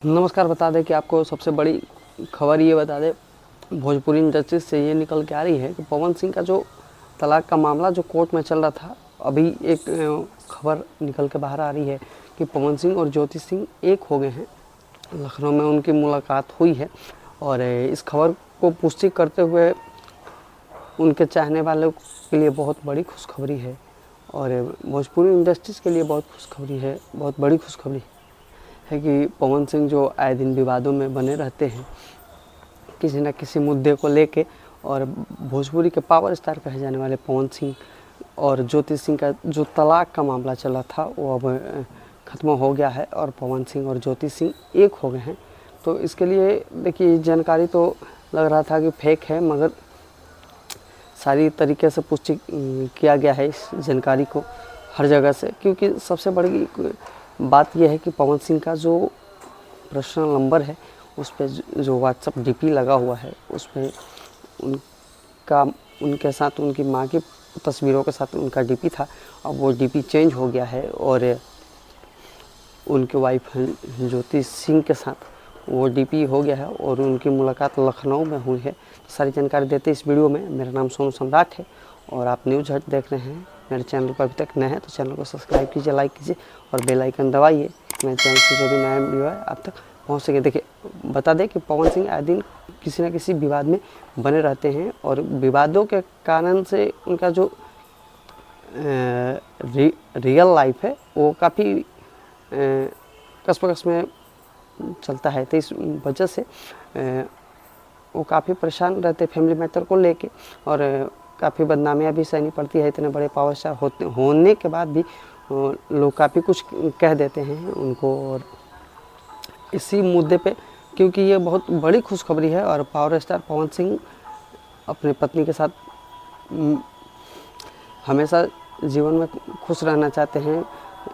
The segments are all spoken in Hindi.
नमस्कार। बता दें कि आपको सबसे बड़ी खबर ये बता दें, भोजपुरी इंडस्ट्री से ये निकल के आ रही है कि पवन सिंह का जो तलाक का मामला जो कोर्ट में चल रहा था, अभी एक खबर निकल के बाहर आ रही है कि पवन सिंह और ज्योति सिंह एक हो गए हैं। लखनऊ में उनकी मुलाकात हुई है और इस खबर को पुष्टि करते हुए उनके चाहने वालों के लिए बहुत बड़ी खुशखबरी है और भोजपुरी इंडस्ट्रीज़ के लिए बहुत खुशखबरी है, बहुत बड़ी खुशखबरी है कि पवन सिंह जो आए दिन विवादों में बने रहते हैं किसी न किसी मुद्दे को लेके, और भोजपुरी के पावर स्टार कहे जाने वाले पवन सिंह और ज्योति सिंह का जो तलाक का मामला चला था वो अब ख़त्म हो गया है और पवन सिंह और ज्योति सिंह एक हो गए हैं। तो इसके लिए देखिए, जानकारी तो लग रहा था कि फेक है, मगर सारी तरीके से पुष्टि किया गया है इस जानकारी को हर जगह से, क्योंकि सबसे बड़ी बात यह है कि पवन सिंह का जो पर्सनल नंबर है उस पर जो व्हाट्सअप डीपी लगा हुआ है उस पर उनके साथ उनकी माँ की तस्वीरों के साथ उनका डीपी था। अब वो डीपी चेंज हो गया है और उनके वाइफ ज्योति सिंह के साथ वो डीपी हो गया है और उनकी मुलाकात लखनऊ में हुई है। तो सारी जानकारी देते इस वीडियो में। मेरा नाम सोनू सम्राट है और आप न्यूज़ हट देख रहे हैं। मेरे चैनल पर अभी तक नए हैं तो चैनल को सब्सक्राइब कीजिए, लाइक कीजिए और बेल आइकन दबाइए। मेरे चैनल से जो भी नया वीडियो है आप तक पहुंच सके। देखिए, बता दें कि पवन सिंह आए दिन किसी न किसी विवाद में बने रहते हैं और विवादों के कारण से उनका जो रियल लाइफ है वो काफ़ी कस्मकस में चलता है। तो इस वजह से वो काफ़ी परेशान रहते फैमिली मैटर को लेके और काफ़ी बदनामियाँ भी सहनी पड़ती है। इतने बड़े पावर स्टार होने के बाद भी लोग काफ़ी कुछ कह देते हैं उनको, और इसी मुद्दे पे, क्योंकि ये बहुत बड़ी खुशखबरी है और पावर स्टार पवन सिंह अपने पत्नी के साथ हमेशा जीवन में खुश रहना चाहते हैं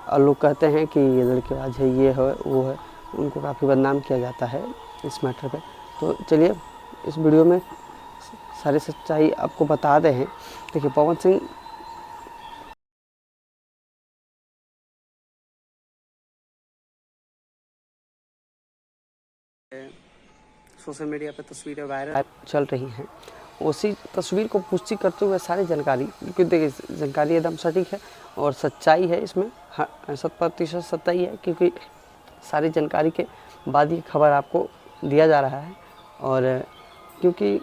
और लोग कहते हैं कि ये लड़केबाज है, ये है वो है, उनको काफ़ी बदनाम किया जाता है इस मैटर पे। तो चलिए इस वीडियो में सारी सच्चाई आपको बता रहे हैं। देखिए, पवन सिंह सोशल मीडिया पे तस्वीरें वायरल चल रही हैं, उसी तस्वीर को पुष्टि करते हुए सारी जानकारी, क्योंकि देखिए जानकारी एकदम सटीक है और सच्चाई है इसमें, 100% सच्चाई है, क्योंकि सारी जानकारी के बाद ये खबर आपको दिया जा रहा है। और क्योंकि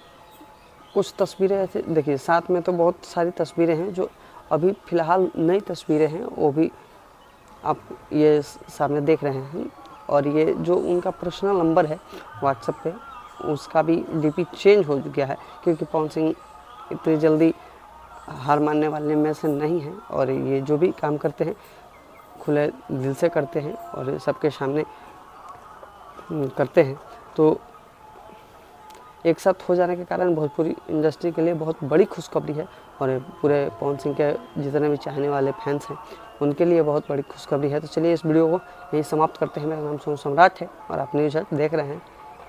कुछ तस्वीरें ऐसे देखिए, साथ में तो बहुत सारी तस्वीरें हैं जो अभी फ़िलहाल नई तस्वीरें हैं, वो भी आप ये सामने देख रहे हैं। और ये जो उनका पर्सनल नंबर है व्हाट्सएप पे, उसका भी डीपी चेंज हो गया है, क्योंकि पवन सिंह इतनी जल्दी हार मानने वाले में से नहीं हैं और ये जो भी काम करते हैं खुले दिल से करते हैं और सबके सामने करते हैं। तो एक साथ हो जाने के कारण भोजपुरी इंडस्ट्री के लिए बहुत बड़ी खुशखबरी है और पूरे पवन सिंह के जितने भी चाहने वाले फैंस हैं उनके लिए बहुत बड़ी खुशखबरी है। तो चलिए इस वीडियो को यहीं समाप्त करते हैं। मेरा नाम सोनू सम्राट है और आप न्यूज़ हट देख रहे हैं।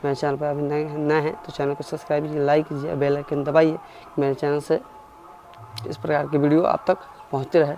मेरे चैनल पर अभी नए हैं तो चैनल को सब्सक्राइब कीजिए, लाइक कीजिए, बेल आइकन दबाइए। मेरे चैनल से इस प्रकार की वीडियो आप तक पहुँचते रहे।